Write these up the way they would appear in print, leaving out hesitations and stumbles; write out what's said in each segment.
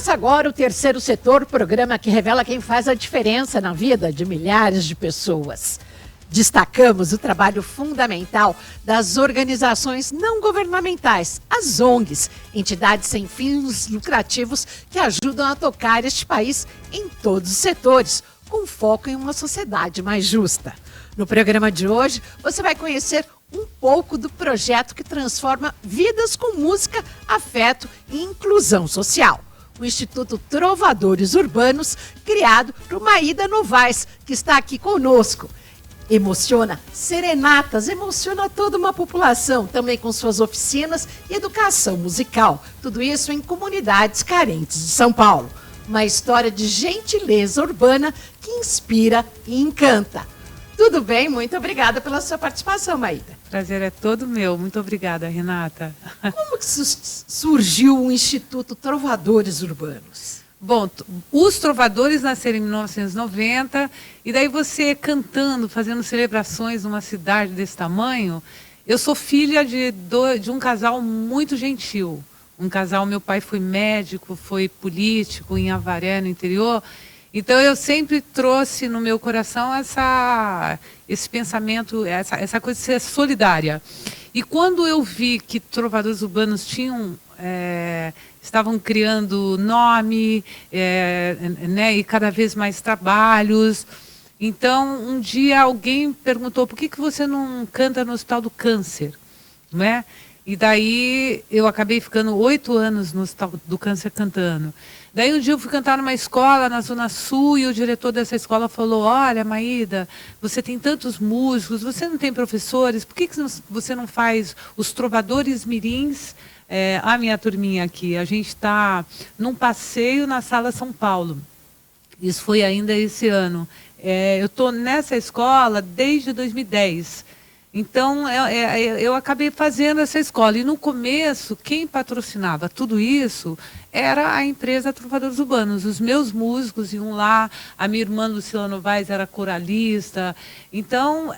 Começa agora o Terceiro Setor, programa que revela quem faz a diferença na vida de milhares de pessoas. Destacamos o trabalho fundamental das organizações não governamentais, as ONGs, entidades sem fins lucrativos que ajudam a tocar este país em todos os setores, com foco em uma sociedade mais justa. No programa de hoje, você vai conhecer um pouco do projeto que transforma vidas com música, afeto e inclusão social. O Instituto Trovadores Urbanos, criado por Maída Novaes, que está aqui conosco. Emociona serenatas, emociona toda uma população, também com suas oficinas e educação musical. Tudo isso em comunidades carentes de São Paulo. Uma história de gentileza urbana que inspira e encanta. Tudo bem? Muito obrigada pela sua participação, Maída. Prazer é todo meu. Muito obrigada, Renata. Como que surgiu o Instituto Trovadores Urbanos? Bom, os trovadores nasceram em 1990 e daí você cantando, fazendo celebrações numa cidade desse tamanho. Eu sou filha de um casal muito gentil. Um casal, meu pai foi médico, foi político em Avaré, no interior. Então, eu sempre trouxe no meu coração esse pensamento, essa coisa de ser solidária. E quando eu vi que trovadores urbanos estavam criando nome, né, e cada vez mais trabalhos, então, um dia alguém perguntou, por que você não canta no Hospital do Câncer? Não é? E daí eu acabei ficando 8 anos no Hospital do Câncer cantando. Daí um dia eu fui cantar numa escola na Zona Sul e o diretor dessa escola falou, olha, Maída, você tem tantos músicos, você não tem professores, por que você não faz os trovadores mirins? A minha turminha aqui, a gente está num passeio na Sala São Paulo. Isso foi ainda esse ano. Eu estou nessa escola desde 2010. Então, eu acabei fazendo essa escola. E no começo, quem patrocinava tudo isso era a empresa Trovadores Urbanos. Os meus músicos iam lá, a minha irmã Lucila Novaes era coralista. Então,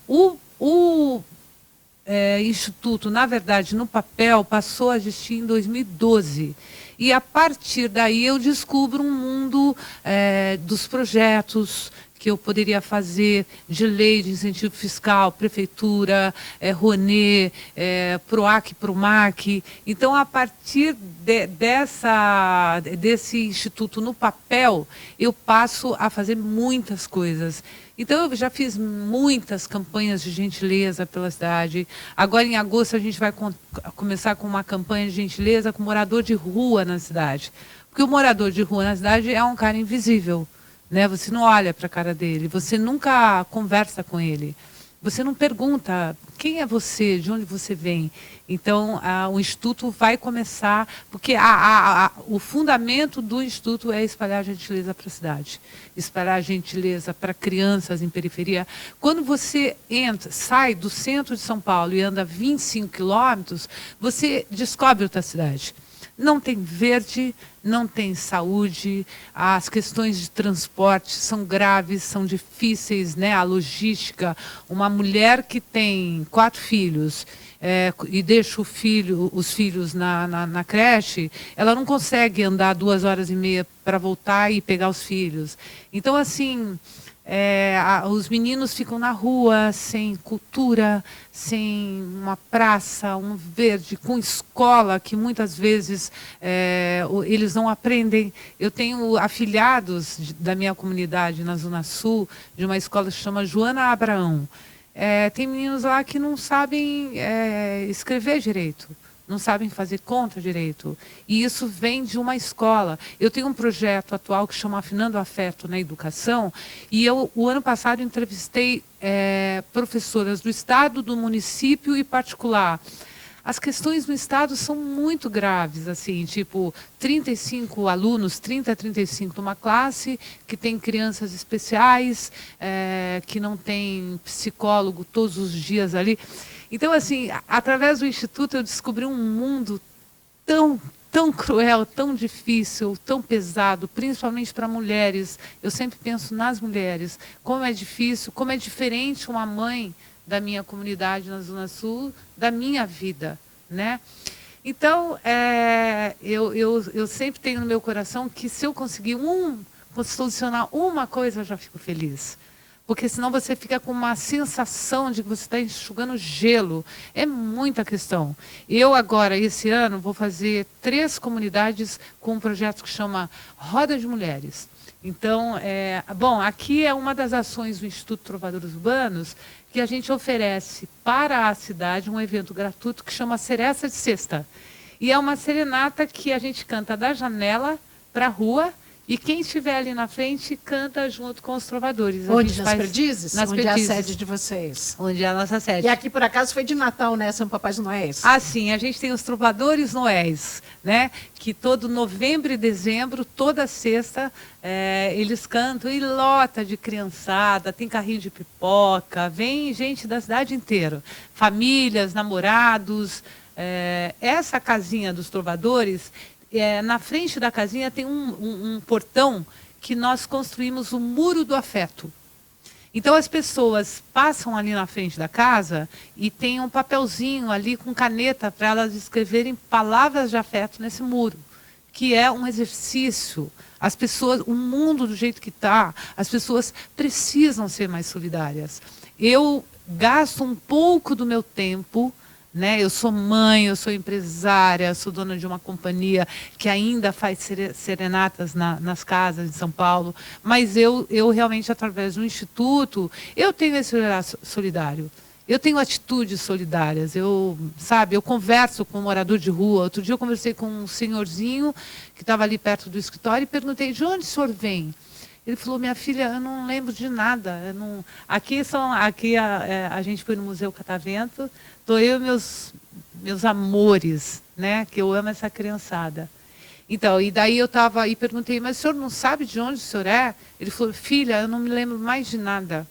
o Instituto, na verdade, no papel, passou a existir em 2012. E, a partir daí, eu descubro um mundo dos projetos que eu poderia fazer de lei de incentivo fiscal, prefeitura, Rouanet, PROAC, PROMAC. Então, a partir desse instituto no papel, eu passo a fazer muitas coisas. Então, eu já fiz muitas campanhas de gentileza pela cidade. Agora, em agosto, a gente vai começar com uma campanha de gentileza com morador de rua na cidade. Porque o morador de rua na cidade é um cara invisível. Né? Você não olha para a cara dele, você nunca conversa com ele, você não pergunta quem é você, de onde você vem. Então, o Instituto vai começar, porque o fundamento do Instituto é espalhar a gentileza para a cidade, espalhar a gentileza para crianças em periferia. Quando você sai do centro de São Paulo e anda 25 quilômetros, você descobre outra cidade. Não tem verde, não tem saúde, as questões de transporte são graves, são difíceis, né? A logística, uma mulher que tem 4 filhos e deixa os filhos na creche, ela não consegue andar 2h30 para voltar e pegar os filhos. Então, assim, os meninos ficam na rua sem cultura, sem uma praça, um verde, com escola que muitas vezes eles não aprendem. Eu tenho afiliados da minha comunidade na Zona Sul, de uma escola que se chama Joana Abraão. Tem meninos lá que não sabem escrever direito. Não sabem fazer conta direito. E isso vem de uma escola. Eu tenho um projeto atual que chama Afinando o Afeto na Educação, e o ano passado, entrevistei professoras do Estado, do município e particular. As questões no Estado são muito graves, assim, tipo 35 alunos, 30 a 35 numa classe, que tem crianças especiais, que não tem psicólogo todos os dias ali. Então, assim, através do Instituto eu descobri um mundo tão cruel, tão difícil, tão pesado, principalmente para mulheres. Eu sempre penso nas mulheres, como é difícil, como é diferente uma mãe da minha comunidade na Zona Sul, da minha vida, né? Então, eu sempre tenho no meu coração que se eu conseguir solucionar uma coisa, eu já fico feliz. Porque senão você fica com uma sensação de que você está enxugando gelo. É muita questão. Eu agora, esse ano, vou fazer 3 comunidades com um projeto que chama Roda de Mulheres. Então, bom, aqui é uma das ações do Instituto Trovadores Urbanos que a gente oferece para a cidade um evento gratuito que chama Seresta de Sexta. E é uma serenata que a gente canta da janela para a rua. E quem estiver ali na frente canta junto com os trovadores. Onde? Nas Perdizes? Nas Onde Perdizes. é a sede de vocês? Onde é a nossa sede. E aqui, por acaso, foi de Natal, né? São Papais Noéis. Ah, sim. A gente tem os Trovadores Noéis, né? Que todo novembro e dezembro, toda sexta, eles cantam e lota de criançada, tem carrinho de pipoca, vem gente da cidade inteira. Famílias, namorados. Essa casinha dos Trovadores... na frente da casinha tem um portão que nós construímos o Muro do Afeto. Então as pessoas passam ali na frente da casa e tem um papelzinho ali com caneta para elas escreverem palavras de afeto nesse muro, que é um exercício. As pessoas, o mundo do jeito que está, as pessoas precisam ser mais solidárias. Eu gasto um pouco do meu tempo, né? Eu sou mãe, eu sou empresária, sou dona de uma companhia que ainda faz serenatas nas casas em São Paulo, mas eu realmente, através do Instituto, eu tenho esse olhar solidário. Eu tenho atitudes solidárias, eu converso com um morador de rua. Outro dia eu conversei com um senhorzinho que estava ali perto do escritório e perguntei, de onde o senhor vem? Ele falou, minha filha, eu não lembro de nada. Aqui a gente foi no Museu Catavento, estou eu e meus amores, né, que eu amo essa criançada. Então, e daí eu estava e perguntei, mas o senhor não sabe de onde o senhor é? Ele falou, filha, eu não me lembro mais de nada.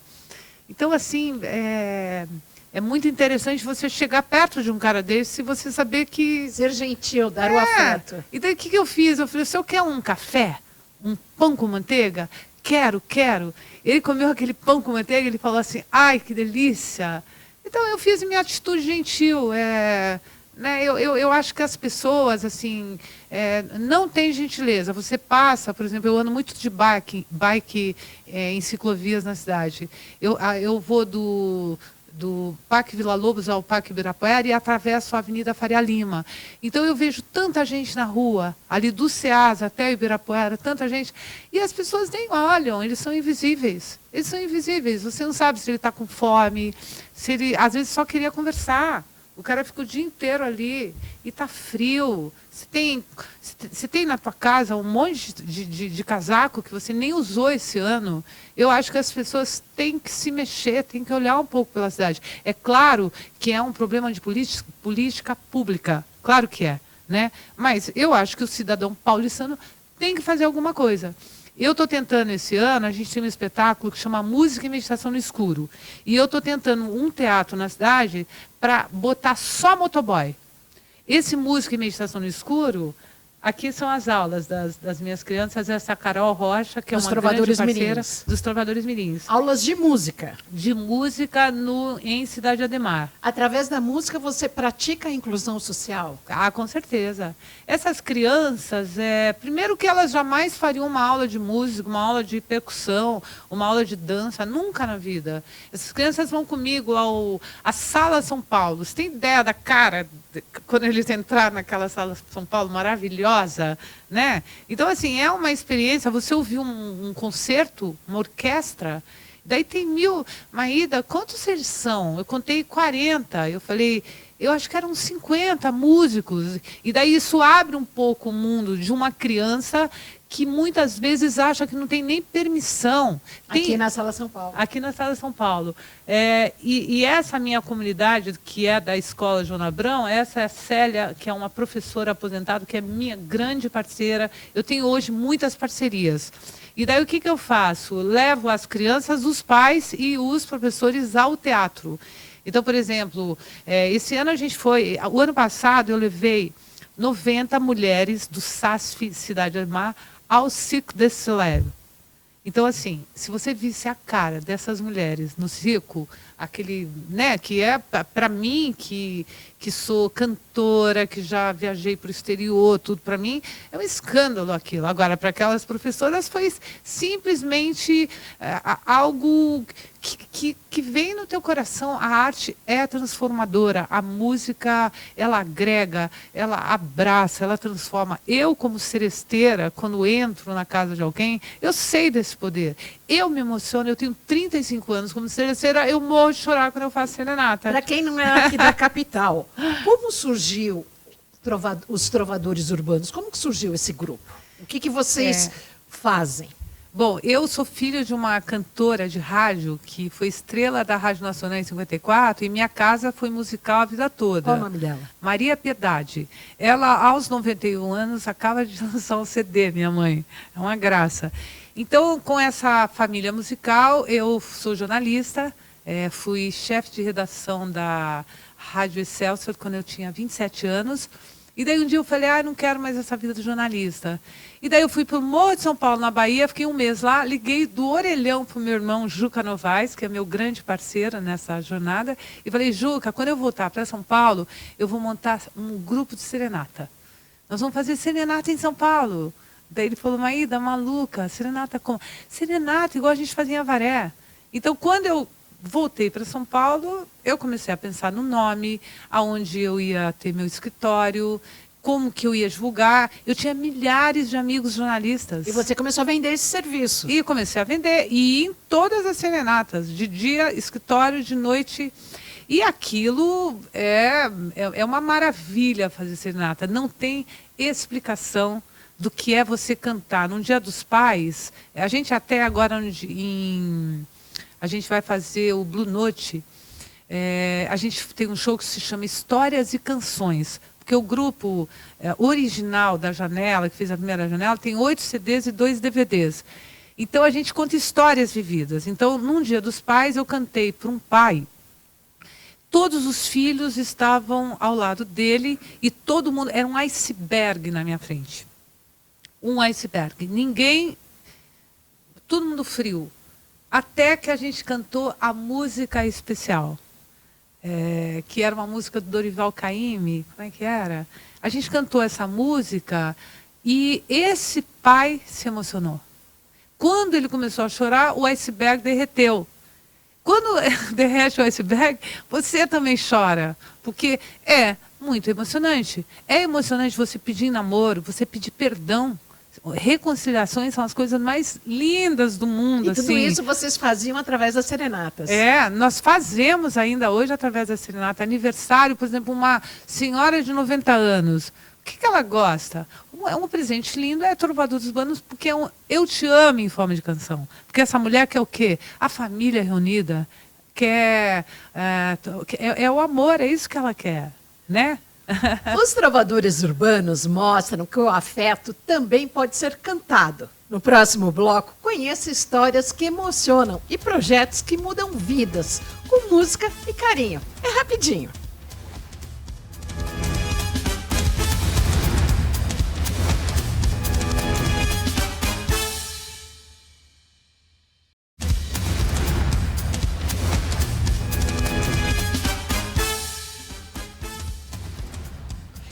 Então, assim, é muito interessante você chegar perto de um cara desse e você saber que... Ser gentil, dar o afeto. E daí o que eu fiz? Eu falei, o senhor quer um café? Um pão com manteiga? Quero. Ele comeu aquele pão com manteiga e ele falou assim, ai, que delícia. Então, eu fiz minha atitude gentil. Né, eu acho que as pessoas, assim, não têm gentileza. Você passa, por exemplo, eu ando muito de bike em ciclovias na cidade. Eu vou do Parque Vila Lobos ao Parque Ibirapuera e atravesso a Avenida Faria Lima. Então eu vejo tanta gente na rua, ali do Ceasa até o Ibirapuera, tanta gente, e as pessoas nem olham, eles são invisíveis. Eles são invisíveis, você não sabe se ele está com fome, se ele às vezes só queria conversar. O cara fica o dia inteiro ali e está frio. Se tem na tua casa um monte de casaco que você nem usou esse ano, eu acho que as pessoas têm que se mexer, têm que olhar um pouco pela cidade. É claro que é um problema de política pública, claro que é, né? Mas eu acho que o cidadão paulistano tem que fazer alguma coisa. Eu estou tentando esse ano, a gente tem um espetáculo que chama Música e Meditação no Escuro. E eu estou tentando um teatro na cidade para botar só motoboy. Esse Música e Meditação no Escuro, aqui são as aulas das minhas crianças, essa Carol Rocha, que é uma grande parceira dos Trovadores Mirins. Aulas de música. De música em Cidade Ademar. Através da música você pratica a inclusão social? Ah, com certeza. Essas crianças, primeiro que elas jamais fariam uma aula de música, uma aula de percussão, uma aula de dança, nunca na vida. Essas crianças vão comigo à Sala São Paulo. Você tem ideia da cara quando eles entraram naquela Sala São Paulo maravilhosa, né? Então, assim, é uma experiência. Você ouviu um concerto, uma orquestra, daí tem 1000. Maída, quantos eles são? Eu contei 40. Eu falei, eu acho que eram 50 músicos. E daí isso abre um pouco o mundo de uma criança que muitas vezes acha que não tem nem permissão. Aqui na Sala São Paulo. Aqui na Sala São Paulo. E essa minha comunidade, que é da Escola João Abrão, essa é a Célia, que é uma professora aposentada, que é minha grande parceira. Eu tenho hoje muitas parcerias. E daí o que eu faço? Levo as crianças, os pais e os professores ao teatro. Então, por exemplo, esse ano a gente foi... O ano passado eu levei 90 mulheres do SASF Cidade Ademar ao Cirque du Soleil. Então, assim, se você visse a cara dessas mulheres no circo, aquele, né, que é para mim, que sou cantora, que já viajei para o exterior, tudo para mim, é um escândalo aquilo. Agora, para aquelas professoras foi simplesmente algo que vem no teu coração. A arte é transformadora, a música, ela agrega, ela abraça, ela transforma. Eu, como seresteira, quando entro na casa de alguém, eu sei desse poder. Eu me emociono, eu tenho 35 anos como seresteira, eu morro de chorar quando eu faço serenata. Para quem não é aqui da capital, como surgiu os trovadores urbanos? Como que surgiu esse grupo? O que vocês fazem? Bom, eu sou filha de uma cantora de rádio que foi estrela da Rádio Nacional em 54 e minha casa foi musical a vida toda. Qual o nome dela? Maria Piedade. Ela, aos 91 anos, acaba de lançar um CD, minha mãe. É uma graça. Então, com essa família musical, eu sou jornalista, fui chefe de redação da Rádio Excelsior quando eu tinha 27 anos. E daí um dia eu falei, não quero mais essa vida de jornalista. E daí eu fui para o Morro de São Paulo, na Bahia, fiquei um mês lá, liguei do orelhão para o meu irmão Juca Novaes, que é meu grande parceiro nessa jornada, e falei, Juca, quando eu voltar para São Paulo, eu vou montar um grupo de serenata. Nós vamos fazer serenata em São Paulo. Daí ele falou, Maída, maluca, serenata como? Serenata igual a gente fazia em Avaré. Então, quando eu voltei para São Paulo, eu comecei a pensar no nome, aonde eu ia ter meu escritório, como que eu ia divulgar. Eu tinha milhares de amigos jornalistas. E você começou a vender esse serviço. E comecei a vender. E em todas as serenatas, de dia, escritório, de noite. E aquilo é uma maravilha fazer serenata. Não tem explicação do que é você cantar. No Dia dos Pais, a gente até agora a gente vai fazer o Blue Note. A gente tem um show que se chama Histórias e Canções. Porque o grupo original da Janela, que fez a primeira Janela, tem 8 CDs e 2 DVDs. Então, a gente conta histórias vividas. Então, num Dia dos Pais, eu cantei para um pai. Todos os filhos estavam ao lado dele e todo mundo... Era um iceberg na minha frente. Um iceberg. Ninguém... Todo mundo frio. Até que a gente cantou a música especial. Que era uma música do Dorival Caymmi. Como é que era? A gente cantou essa música e esse pai se emocionou. Quando ele começou a chorar, o iceberg derreteu. Quando derrete o iceberg, você também chora, porque é muito emocionante. É emocionante você pedir namoro, você pedir perdão. Reconciliações são as coisas mais lindas do mundo. E tudo isso vocês faziam através das serenatas. Nós fazemos ainda hoje através da serenata. Aniversário, por exemplo, uma senhora de 90 anos. O que ela gosta? Um presente lindo é Trovadores Urbanos, porque é eu te amo em forma de canção. Porque essa mulher quer o quê? A família reunida. Quer, é o amor, é isso que ela quer, né? Os trovadores urbanos mostram que o afeto também pode ser cantado. No próximo bloco, conheça histórias que emocionam e projetos que mudam vidas, com música e carinho. É rapidinho.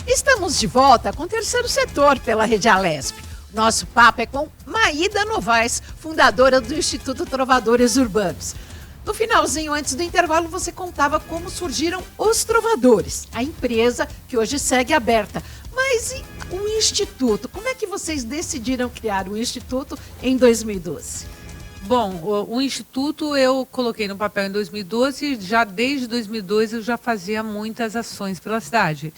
Estamos de volta com o Terceiro Setor pela Rede Alesp. Nosso papo é com Maída Novaes, fundadora do Instituto Trovadores Urbanos. No finalzinho, antes do intervalo, você contava como surgiram os Trovadores, a empresa que hoje segue aberta. Mas e o Instituto? Como é que vocês decidiram criar o Instituto em 2012? Bom, o Instituto eu coloquei no papel em 2012, já desde 2012 eu já fazia muitas ações pela cidade.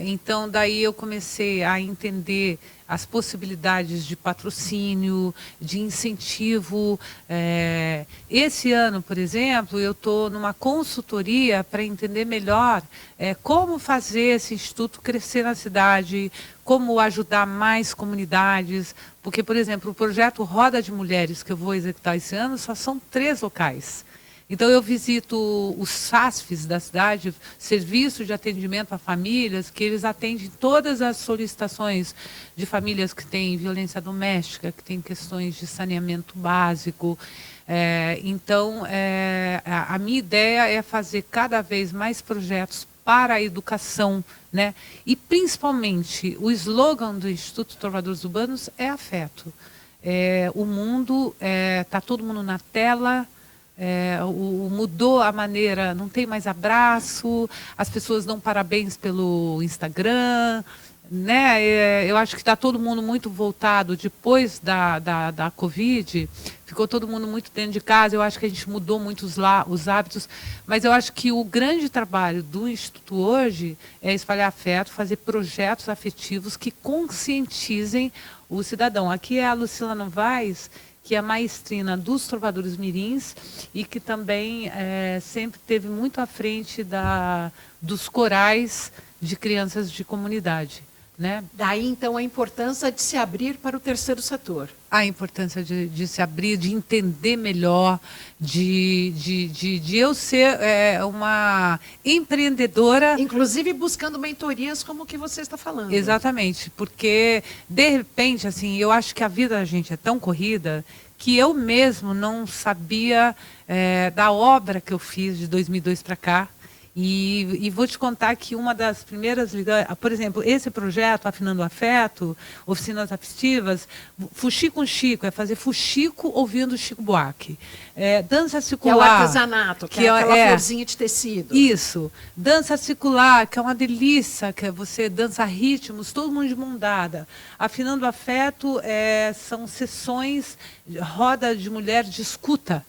Então, daí eu comecei a entender as possibilidades de patrocínio, de incentivo. Esse ano, por exemplo, eu estou numa consultoria para entender melhor como fazer esse instituto crescer na cidade, como ajudar mais comunidades. Porque, por exemplo, o projeto Roda de Mulheres, que eu vou executar esse ano, só são 3 locais. Então, eu visito os SASFs da cidade, Serviço de Atendimento a Famílias, que eles atendem todas as solicitações de famílias que têm violência doméstica, que têm questões de saneamento básico. Então, a minha ideia é fazer cada vez mais projetos para a educação, né? E, principalmente, o slogan do Instituto Trovadores Urbanos é afeto. O mundo, está todo mundo na tela, mudou a maneira, não tem mais abraço, as pessoas dão parabéns pelo Instagram, né? Eu acho que está todo mundo muito voltado, depois da Covid, ficou todo mundo muito dentro de casa, eu acho que a gente mudou muito os hábitos, mas eu acho que o grande trabalho do Instituto hoje é espalhar afeto, fazer projetos afetivos que conscientizem o cidadão. Aqui é a Lucila Novaes, que é a maestrina dos Trovadores Mirins e que também sempre esteve muito à frente dos corais de crianças de comunidade. Né? Daí, então, a importância de se abrir para o terceiro setor. A importância de se abrir, de entender melhor, de eu ser uma empreendedora. Inclusive buscando mentorias como o que você está falando. Exatamente, porque, de repente, assim, eu acho que a vida da gente é tão corrida que eu mesmo não sabia da obra que eu fiz de 2002 para cá. E vou te contar que uma das primeiras, por exemplo, esse projeto, Afinando o Afeto, oficinas afetivas, Fuxico com Chico, é fazer fuxico ouvindo Chico Buarque. Dança circular. Que é o artesanato, que é aquela florzinha de tecido. Isso. Dança circular, que é uma delícia, que é você dança ritmos, todo mundo de mão dada. Afinando o Afeto são sessões, roda de mulher de escuta,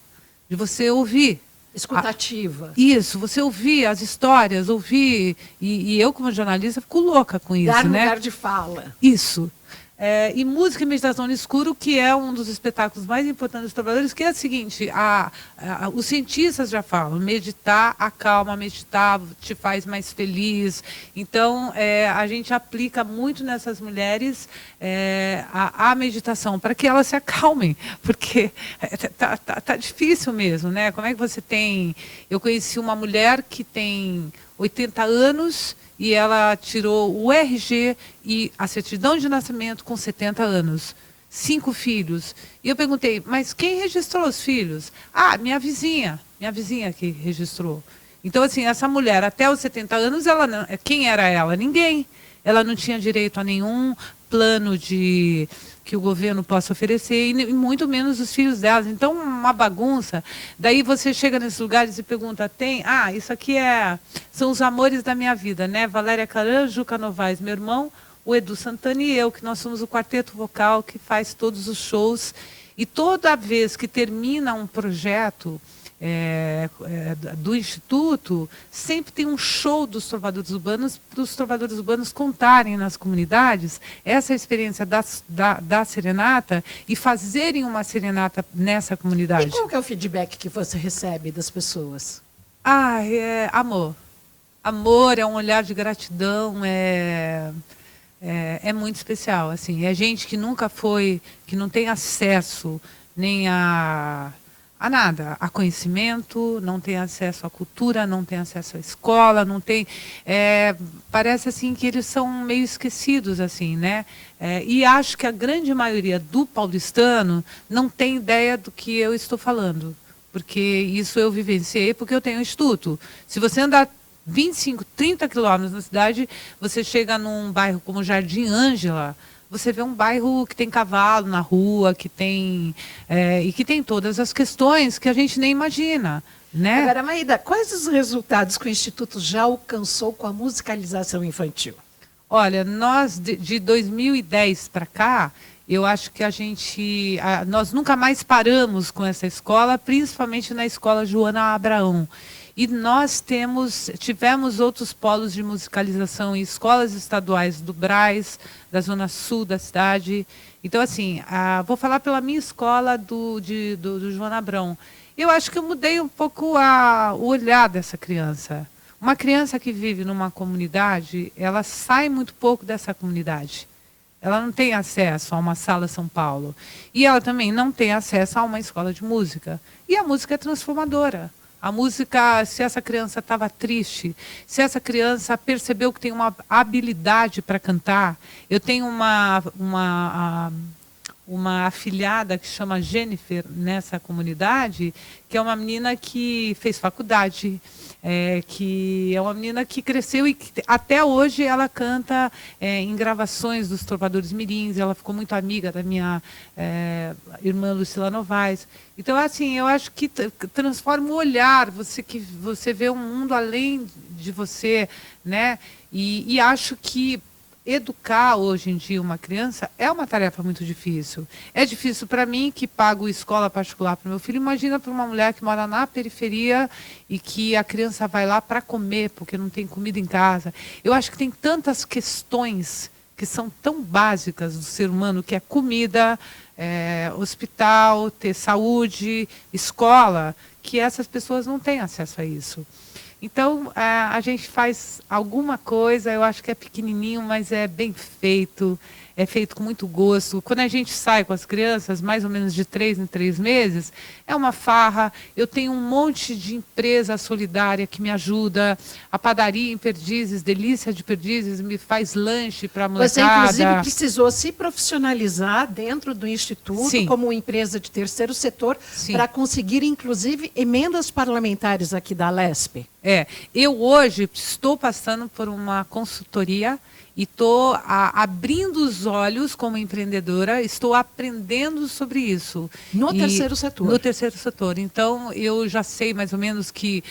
de você ouvir. Escutativa. Isso, você ouvir as histórias, ouvir, e eu como jornalista fico louca com isso, Dar né? lugar de fala. Isso. E Música e Meditação no Escuro, que é um dos espetáculos mais importantes dos trabalhadores, que é o seguinte, os cientistas já falam, meditar acalma, meditar te faz mais feliz. Então, a gente aplica muito nessas mulheres a meditação, para que elas se acalmem, porque tá difícil mesmo, né? Como é que você tem... Eu conheci uma mulher que tem 80 anos... e ela tirou o RG e a certidão de nascimento com 70 anos. 5 filhos. E eu perguntei, mas quem registrou os filhos? Ah, minha vizinha que registrou. Então, assim, essa mulher, até os 70 anos, quem era ela? Ninguém. Ela não tinha direito a nenhum plano que o governo possa oferecer, e muito menos os filhos delas. Então, uma bagunça. Daí você chega nesses lugares e pergunta, isso aqui são os amores da minha vida, né? Valéria Caran, Juca Novaes, meu irmão, o Edu Santana e eu, que nós somos o quarteto vocal que faz todos os shows. E toda vez que termina um projeto do Instituto, sempre tem um show dos Trovadores Urbanos, para os Trovadores Urbanos contarem nas comunidades essa experiência da serenata e fazerem uma serenata nessa comunidade. E qual que é o feedback que você recebe das pessoas? Amor. Amor, é um olhar de gratidão, é muito especial. Assim, é gente que nunca foi, que não tem acesso nem a nada, a conhecimento, não tem acesso à cultura, não tem acesso à escola, não tem... parece assim que eles são meio esquecidos, assim, né? E acho que a grande maioria do paulistano não tem ideia do que eu estou falando, porque isso eu vivenciei, porque eu tenho um instituto. Se você andar 25, 30 quilômetros na cidade, você chega num bairro como Jardim Ângela, você vê um bairro que tem cavalo na rua, que tem e que tem todas as questões que a gente nem imagina, né? Agora, Maída, quais os resultados que o Instituto já alcançou com a musicalização infantil? Olha, nós de 2010 para cá, eu acho que nós nunca mais paramos com essa escola, principalmente na escola Joana Abraão. E nós tivemos outros polos de musicalização em escolas estaduais do Brás, da Zona Sul da cidade. Então, assim, vou falar pela minha escola do Joana Abrão. Eu acho que eu mudei um pouco o olhar dessa criança. Uma criança que vive numa comunidade, ela sai muito pouco dessa comunidade. Ela não tem acesso a uma sala São Paulo. E ela também não tem acesso a uma escola de música. E a música é transformadora. A música, se essa criança estava triste, se essa criança percebeu que tem uma habilidade para cantar. Eu tenho uma afilhada que chama Jennifer nessa comunidade, que é uma menina que fez faculdade, que é uma menina que cresceu e que até hoje ela canta em gravações dos Trovadores Mirins. Ela ficou muito amiga da minha irmã Lucila Novaes. Então, assim, eu acho que transforma o olhar, você vê um mundo além de você, né? E acho que educar hoje em dia uma criança é uma tarefa muito difícil. É difícil para mim, que pago escola particular para o meu filho. Imagina para uma mulher que mora na periferia e que a criança vai lá para comer, porque não tem comida em casa. Eu acho que tem tantas questões que são tão básicas do ser humano, que é comida, hospital, ter saúde, escola, que essas pessoas não têm acesso a isso. Então, a gente faz alguma coisa, eu acho que é pequenininho, mas é bem feito, é feito com muito gosto. Quando a gente sai com as crianças, mais ou menos de 3 em 3 meses, é uma farra. Eu tenho um monte de empresa solidária que me ajuda. A padaria em Perdizes, Delícia de Perdizes, me faz lanche para a molecada. Você, inclusive, precisou se profissionalizar dentro do Instituto, Sim, como empresa de terceiro setor, para conseguir, inclusive, emendas parlamentares aqui da Alesp. Eu hoje estou passando por uma consultoria e estou abrindo os olhos como empreendedora, estou aprendendo sobre isso. No terceiro setor. No terceiro setor. Então, eu já sei mais ou menos que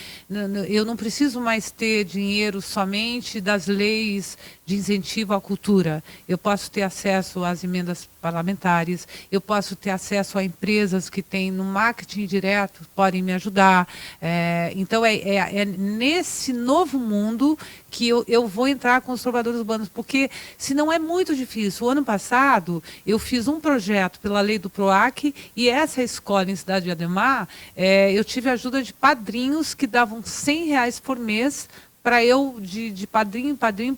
eu não preciso mais ter dinheiro somente das leis de incentivo à cultura. Eu posso ter acesso às emendas parlamentares, eu posso ter acesso a empresas que têm no marketing direto, podem me ajudar. Então, é nesse novo mundo que eu vou entrar com os trovadores urbanos, porque senão é muito difícil. O ano passado, eu fiz um projeto pela lei do PROAC, e essa escola em Cidade de Ademar, eu tive a ajuda de padrinhos que davam R$ 100 por mês, para eu, de padrinho em padrinho,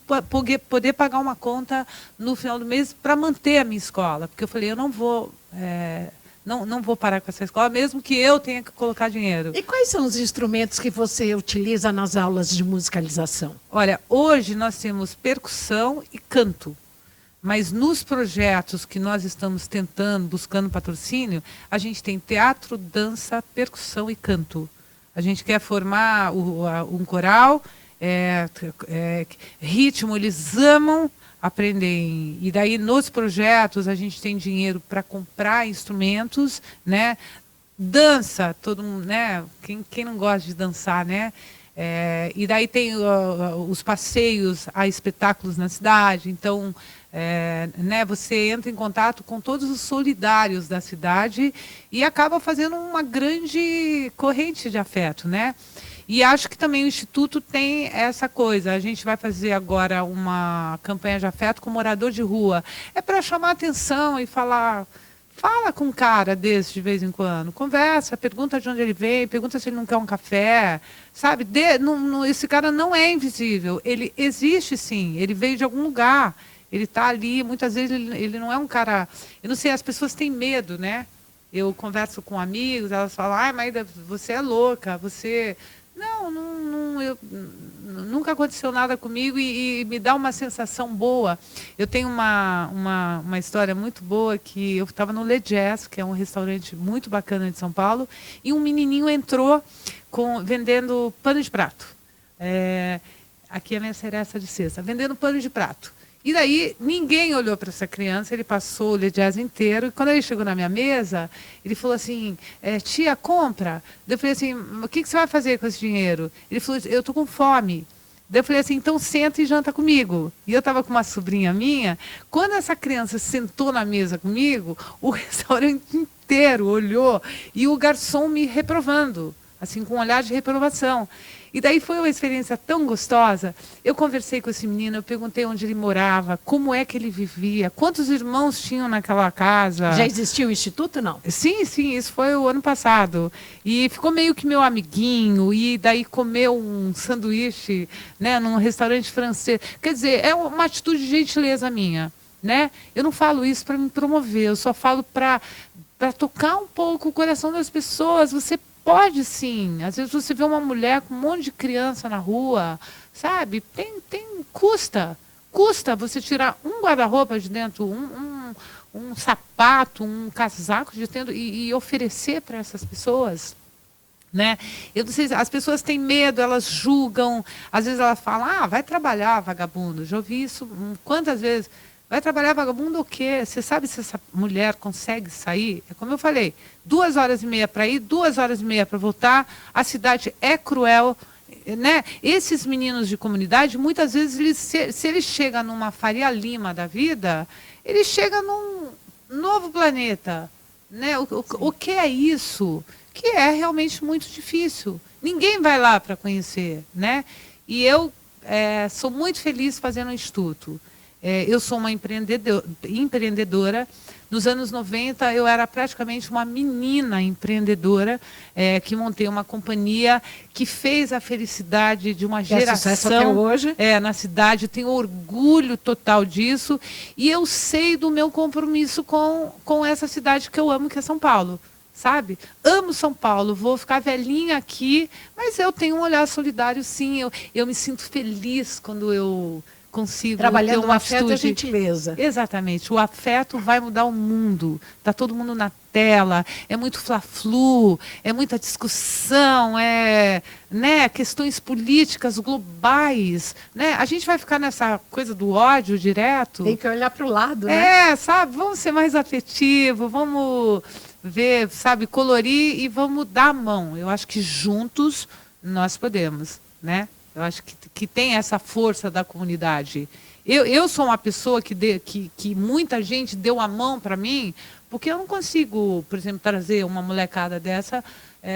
poder pagar uma conta no final do mês para manter a minha escola. Porque eu falei, eu não vou... Não vou parar com essa escola, mesmo que eu tenha que colocar dinheiro. E quais são os instrumentos que você utiliza nas aulas de musicalização? Olha, hoje nós temos percussão e canto. Mas nos projetos que nós estamos tentando, buscando patrocínio, a gente tem teatro, dança, percussão e canto. A gente quer formar um coral, ritmo, eles amam aprendem. E daí, nos projetos, a gente tem dinheiro para comprar instrumentos, né? Dança, todo mundo, né? Quem não gosta de dançar, né? E daí tem os passeios a espetáculos na cidade. Então, né, você entra em contato com todos os solidários da cidade e acaba fazendo uma grande corrente de afeto, né? E acho que também o Instituto tem essa coisa. A gente vai fazer agora uma campanha de afeto com morador de rua. É para chamar atenção e falar... Fala com um cara desse de vez em quando. Conversa, pergunta de onde ele vem, pergunta se ele não quer um café. Sabe? Esse cara não é invisível. Ele existe, sim. Ele veio de algum lugar. Ele está ali. Muitas vezes ele não é um cara... Eu não sei, as pessoas têm medo, né? Eu converso com amigos, elas falam, ai, Maída, você é louca, você... Não, nunca aconteceu nada comigo e me dá uma sensação boa. Eu tenho uma história muito boa, que eu estava no Le Jazz, que é um restaurante muito bacana de São Paulo, e um menininho entrou vendendo pano de prato. Aqui é a minha cereza de sexta, vendendo pano de prato. E daí, ninguém olhou para essa criança, ele passou o Le Jazz inteiro, e quando ele chegou na minha mesa, ele falou assim, tia, compra. Daí eu falei assim, o que você vai fazer com esse dinheiro? Ele falou, eu estou com fome. Daí eu falei assim, então senta e janta comigo. E eu estava com uma sobrinha minha, quando essa criança sentou na mesa comigo, o restaurante inteiro olhou, e o garçom me reprovando, assim, com um olhar de reprovação. E daí foi uma experiência tão gostosa. Eu conversei com esse menino, eu perguntei onde ele morava, como é que ele vivia, quantos irmãos tinham naquela casa. Já existia o Instituto, não? Sim, isso foi o ano passado. E ficou meio que meu amiguinho, e daí comeu um sanduíche, né, num restaurante francês. Quer dizer, é uma atitude de gentileza minha, né? Eu não falo isso para me promover, eu só falo para tocar um pouco o coração das pessoas. Você pode sim. Às vezes você vê uma mulher com um monte de criança na rua, sabe? Custa você tirar um guarda-roupa de dentro, um sapato, um casaco de dentro e oferecer para essas pessoas. Né? Eu não sei, as pessoas têm medo, elas julgam, às vezes elas falam, vai trabalhar, vagabundo. Já ouvi isso quantas vezes? Vai trabalhar, vagabundo, o quê? Você sabe se essa mulher consegue sair? É como eu falei, 2h30 para ir, 2h30 para voltar, a cidade é cruel, né? Esses meninos de comunidade, muitas vezes, se eles chegam numa Faria Lima da vida, eles chegam num novo planeta. Né? O que é isso? Que é realmente muito difícil. Ninguém vai lá para conhecer, né? E eu sou muito feliz fazendo o Instituto. Eu sou uma empreendedora. Nos anos 90, eu era praticamente uma menina empreendedora que montei uma companhia que fez a felicidade de uma geração até hoje. Na cidade. Tenho orgulho total disso. E eu sei do meu compromisso com essa cidade que eu amo, que é São Paulo. Sabe? Amo São Paulo, vou ficar velhinha aqui, mas eu tenho um olhar solidário, sim. Eu me sinto feliz quando eu consigo trabalhando ter uma afeto e a gentileza. Exatamente. O afeto vai mudar o mundo. Está todo mundo na tela, é muito fla-flu, é muita discussão, né, questões políticas globais. Né? A gente vai ficar nessa coisa do ódio direto. Tem que olhar para o lado, né? Sabe? Vamos ser mais afetivos, vamos ver, sabe, colorir e vamos dar a mão. Eu acho que juntos nós podemos, né? Eu acho que tem essa força da comunidade. Eu sou uma pessoa que muita gente deu a mão para mim, porque eu não consigo, por exemplo, trazer uma molecada dessa.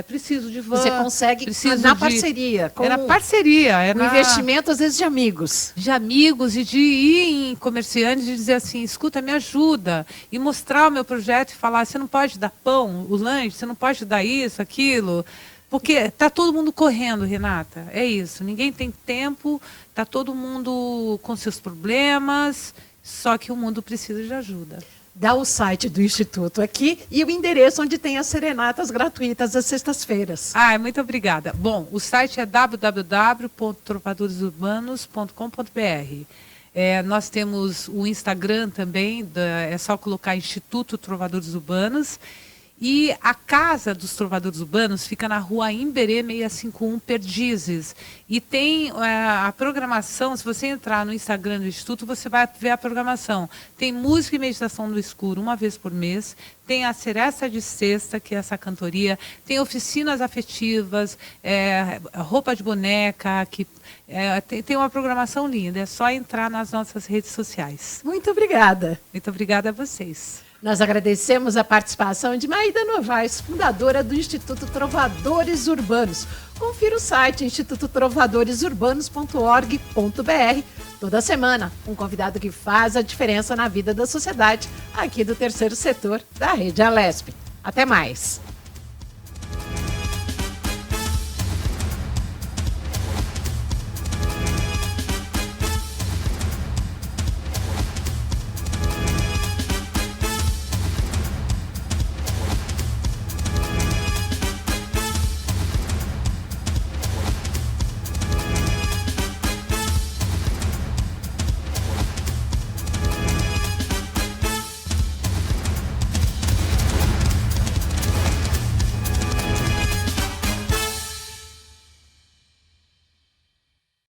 Preciso de van. Você consegue na parceria. Na parceria. No investimento, às vezes, de amigos. De amigos e de ir em comerciantes e dizer assim, escuta, me ajuda. E mostrar o meu projeto e falar, você não pode dar pão, o lanche, você não pode dar isso, aquilo. Porque está todo mundo correndo, Renata. É isso. Ninguém tem tempo, está todo mundo com seus problemas, só que o mundo precisa de ajuda. Dá o site do Instituto aqui e o endereço onde tem as serenatas gratuitas às sextas-feiras. Muito obrigada. Bom, o site é www.trovadoresurbanos.com.br. Nós temos o Instagram também, é só colocar Instituto Trovadores Urbanos. E a Casa dos Trovadores Urbanos fica na rua Imberê 651, Perdizes. E tem a programação, se você entrar no Instagram do Instituto, você vai ver a programação. Tem música e meditação no escuro, uma vez por mês. Tem a Seresta de Sexta, que é essa cantoria. Tem oficinas afetivas, roupa de boneca, tem uma programação linda. É só entrar nas nossas redes sociais. Muito obrigada. Muito obrigada a vocês. Nós agradecemos a participação de Maída Novaes, fundadora do Instituto Trovadores Urbanos. Confira o site institutotrovadoresurbanos.org.br. Toda semana, um convidado que faz a diferença na vida da sociedade, aqui do terceiro setor da Rede Alesp. Até mais!